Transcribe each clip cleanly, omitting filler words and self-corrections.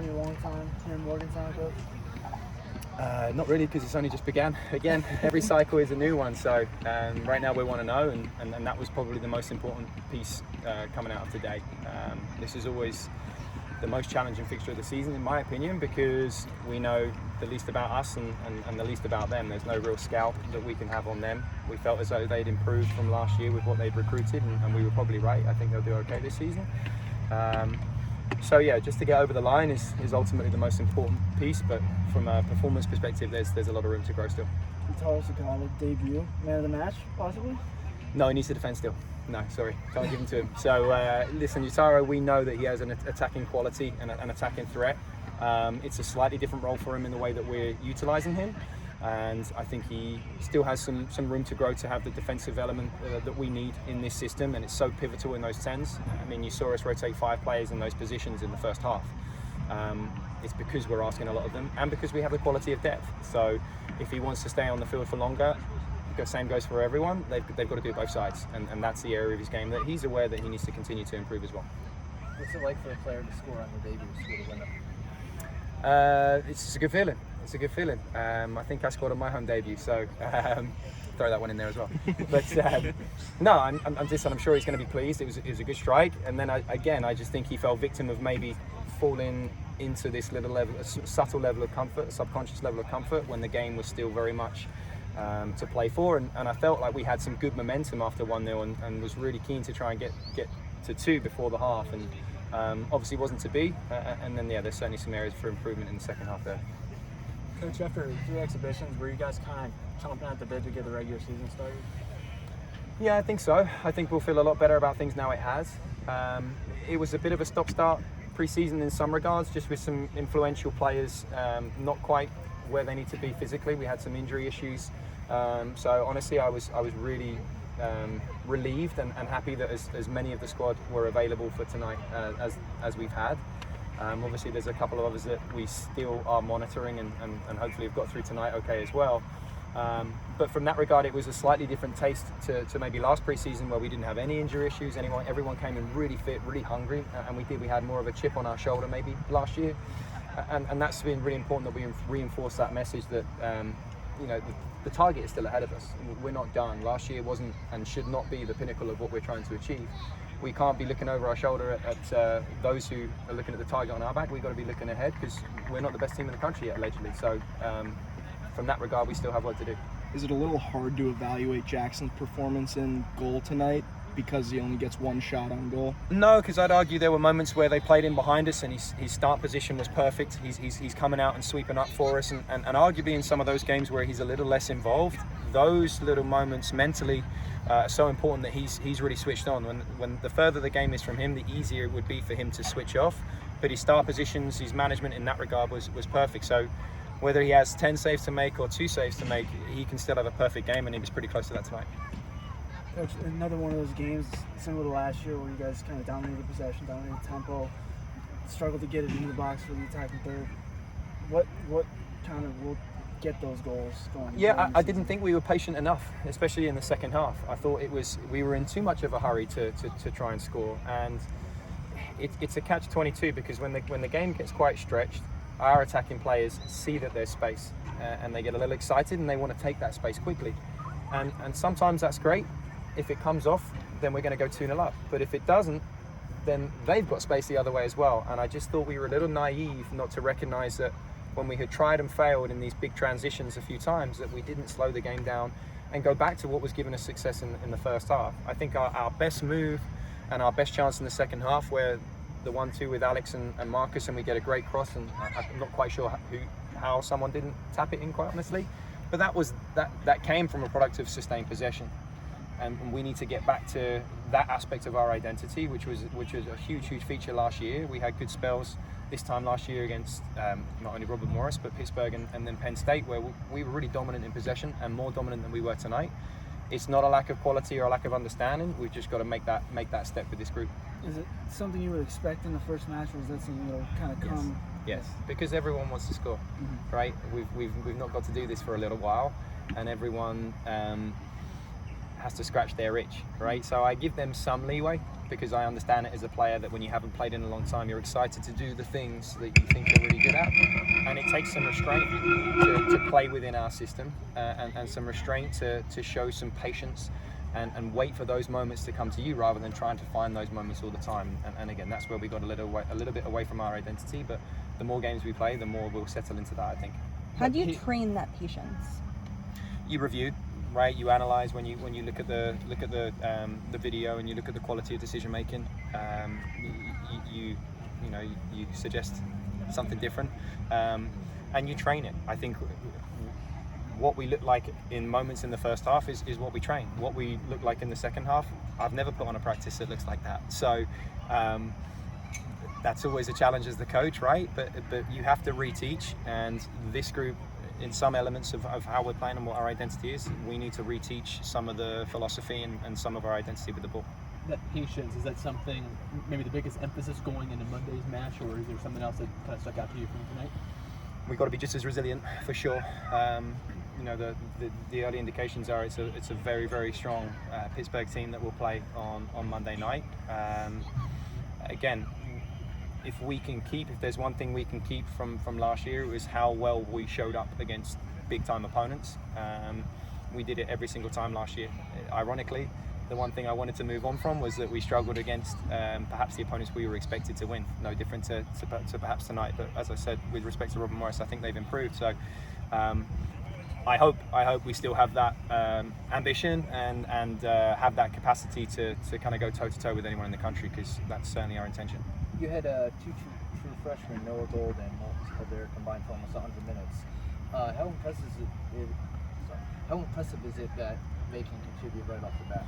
on your long time here in Morgantown, Coach? Not really, because it's only just began. Again, every cycle is a new one. So right now we want to know, and that was probably the most important piece coming out of today. This is always the most challenging fixture of the season, in my opinion, because we know the least about us and the least about them. There's no real scout that we can have on them. We felt as though they'd improved from last year with what they'd recruited, and we were probably right. I think they'll do okay this season. So yeah, just to get over the line is ultimately the most important piece, but from a performance perspective, there's a lot of room to grow still. Can you tell us about a debut, man of the match, possibly? No, he needs to defend still. No, sorry, can't give him to him. So listen, Yutaro, we know that he has an attacking quality and an attacking threat. It's a slightly different role for him in the way that we're utilising him. And I think he still has some room to grow to have the defensive element that we need in this system, and it's so pivotal in those 10s. I mean, you saw us rotate 5 players in those positions in the first half. It's because we're asking a lot of them, and because we have the quality of depth. So if he wants to stay on the field for longer, the same goes for everyone. They've got to do it both sides, and that's the area of his game that he's aware that he needs to continue to improve as well. What's it like for a player to score on the debut, score the winner? It's a good feeling. It's a good feeling. I think I scored on my home debut, so throw that one in there as well. But no, I'm sure he's going to be pleased. It was a good strike, and then I just think he fell victim of maybe falling into this little level, a subtle level of comfort, a subconscious level of comfort, when the game was still very much to play for, and I felt like we had some good momentum after 1-0, and was really keen to try and get to 2 before the half, and obviously wasn't to be, and then there's certainly some areas for improvement in the second half there. Coach, after 3 exhibitions, were you guys kind of chomping at the bit to get the regular season started? Yeah, I think so. I think we'll feel a lot better about things now it has. It was a bit of a stop-start pre-season in some regards, just with some influential players not quite where they need to be physically. We had some injury issues. So honestly, I was really relieved and happy that as many of the squad were available for tonight as we've had. Obviously there's a couple of others that we still are monitoring and hopefully have got through tonight okay as well. But from that regard, it was a slightly different taste to maybe last pre-season, where we didn't have any injury issues. Everyone came in really fit, really hungry, and we had more of a chip on our shoulder maybe last year. And that's been really important that we reinforce that message that the target is still ahead of us. We're not done. Last year wasn't and should not be the pinnacle of what we're trying to achieve. We can't be looking over our shoulder at those who are looking at the target on our back. We've got to be looking ahead, because we're not the best team in the country yet, allegedly. So from that regard, we still have work to do. Is it a little hard to evaluate Jackson's performance in goal tonight because he only gets 1 shot on goal? No, because I'd argue there were moments where they played in behind us and his start position was perfect. He's coming out and sweeping up for us, and arguably in some of those games where he's a little less involved, those little moments mentally are so important that he's really switched on. When the further the game is from him, the easier it would be for him to switch off. But his start positions, his management in that regard was perfect. So whether he has 10 saves to make or 2 saves to make, he can still have a perfect game, and he was pretty close to that tonight. Coach, another one of those games similar to last year where you guys kind of dominated possession, dominated tempo, struggled to get it into the box for the attacking third. What kind of will get those goals going? Yeah, I didn't think we were patient enough, especially in the second half. I thought we were in too much of a hurry to try and score, and it's a catch-22, because when the game gets quite stretched, our attacking players see that there's space, and they get a little excited and they want to take that space quickly, and sometimes that's great. If it comes off, then we're going to go 2-0 up. But if it doesn't, then they've got space the other way as well. And I just thought we were a little naive not to recognise that when we had tried and failed in these big transitions a few times, that we didn't slow the game down and go back to what was giving us success in the first half. I think our best move and our best chance in the second half, where the 1-2 with Alex and Marcus, and we get a great cross, and I'm not quite sure how someone didn't tap it in, quite honestly. But that came from a product of sustained possession. And we need to get back to that aspect of our identity, which was a huge feature last year. We had good spells this time last year against not only Robert Morris, but Pittsburgh and then Penn State, where we were really dominant in possession, and more dominant than we were tonight. It's not a lack of quality or a lack of understanding. We've just got to make that step with this group. Is it something you would expect in the first match, or is that something that'll kind of come? Yes, because everyone wants to score, right? We've not got to do this for a little while, and everyone has to scratch their itch, right? So I give them some leeway because I understand it as a player that when you haven't played in a long time, you're excited to do the things that you think you're really good at, and it takes some restraint to play within our system, and some restraint to show some patience and wait for those moments to come to you rather than trying to find those moments all the time. And again, that's where we got a little bit away from our identity, but the more games we play, the more we'll settle into that, I think. How do you train that patience? You review, right? You analyze when you look at the video and you look at the quality of decision making. You suggest something different, and you train it. I think what we look like in moments in the first half is what we train. What we look like in the second half, I've never put on a practice that looks like that. So that's always a challenge as the coach, right? But you have to reteach, and this group, in some elements of how we're playing and what our identity is, we need to reteach some of the philosophy and some of our identity with the ball. That patience, is that something, maybe the biggest emphasis going into Monday's match, or is there something else that kind of stuck out to you from tonight? We've got to be just as resilient, for sure. The early indications are it's a very, very strong Pittsburgh team that will play on Monday night. Again, if there's one thing we can keep from last year, it was how well we showed up against big time opponents. We did it every single time last year. Ironically, the one thing I wanted to move on from was that we struggled against perhaps the opponents we were expected to win. No different to perhaps tonight, but as I said, with respect to Robin Morris, I think they've improved. So I hope we still have that ambition and have that capacity to kind of go toe to toe with anyone in the country, because that's certainly our intention. You had two true freshmen, Noah Gold and Marcus Calder, combined for almost 100 minutes. How impressive is it that they can contribute right off the bat?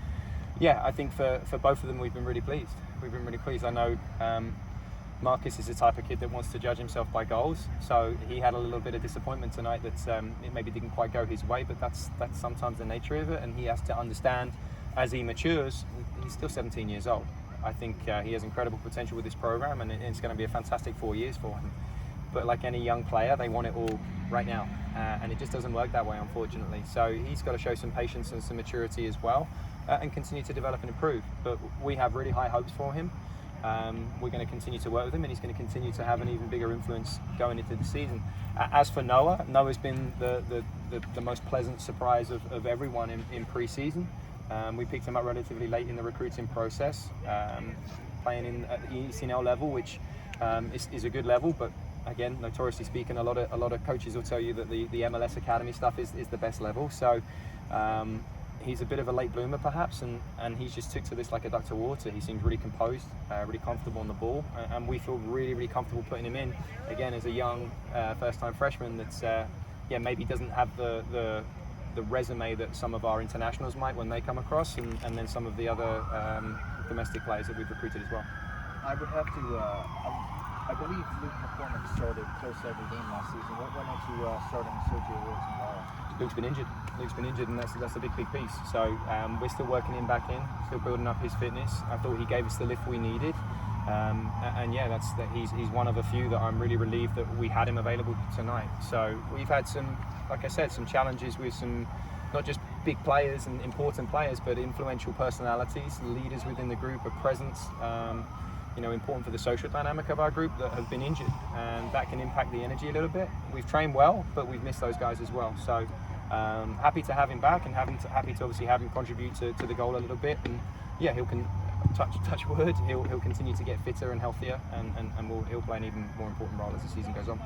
Yeah, I think for both of them, we've been really pleased. I know Marcus is the type of kid that wants to judge himself by goals, so he had a little bit of disappointment tonight that it maybe didn't quite go his way, but that's sometimes the nature of it, and he has to understand as he matures. He's still 17 years old. I think he has incredible potential with this program, and it's going to be a fantastic 4 years for him. But like any young player, they want it all right now, and it just doesn't work that way, unfortunately. So he's got to show some patience and some maturity as well, and continue to develop and improve. But we have really high hopes for him. We're going to continue to work with him, and he's going to continue to have an even bigger influence going into the season. As for Noah's been the most pleasant surprise of everyone in pre-season. We picked him up relatively late in the recruiting process, playing at the ECNL level, which is a good level, but again, notoriously speaking, a lot of coaches will tell you that the MLS Academy stuff is the best level. So he's a bit of a late bloomer perhaps, and he's just took to this like a duck to water. He seems really composed, really comfortable on the ball, and we feel really, really comfortable putting him in, again, as a young first-time freshman that's maybe doesn't have the resume that some of our internationals might when they come across, and then some of the other domestic players that we've recruited as well. I would have to, I believe Luke McCormick started close to every game last season. What went into starting Sergio Wilson Barra? Luke's been injured, and that's a big piece. So we're still working him back in, still building up his fitness. I thought he gave us the lift we needed, he's one of a few that I'm really relieved that we had him available tonight. So we've had some, like I said, some challenges with some not just big players and important players, but influential personalities, leaders within the group, a presence. Important for the social dynamic of our group that have been injured, and that can impact the energy a little bit. We've trained well, but we've missed those guys as well. So happy to have him back, and happy to obviously have him contribute to the goal a little bit. And yeah, touch wood, he'll continue to get fitter and healthier, and he'll play an even more important role as the season goes on.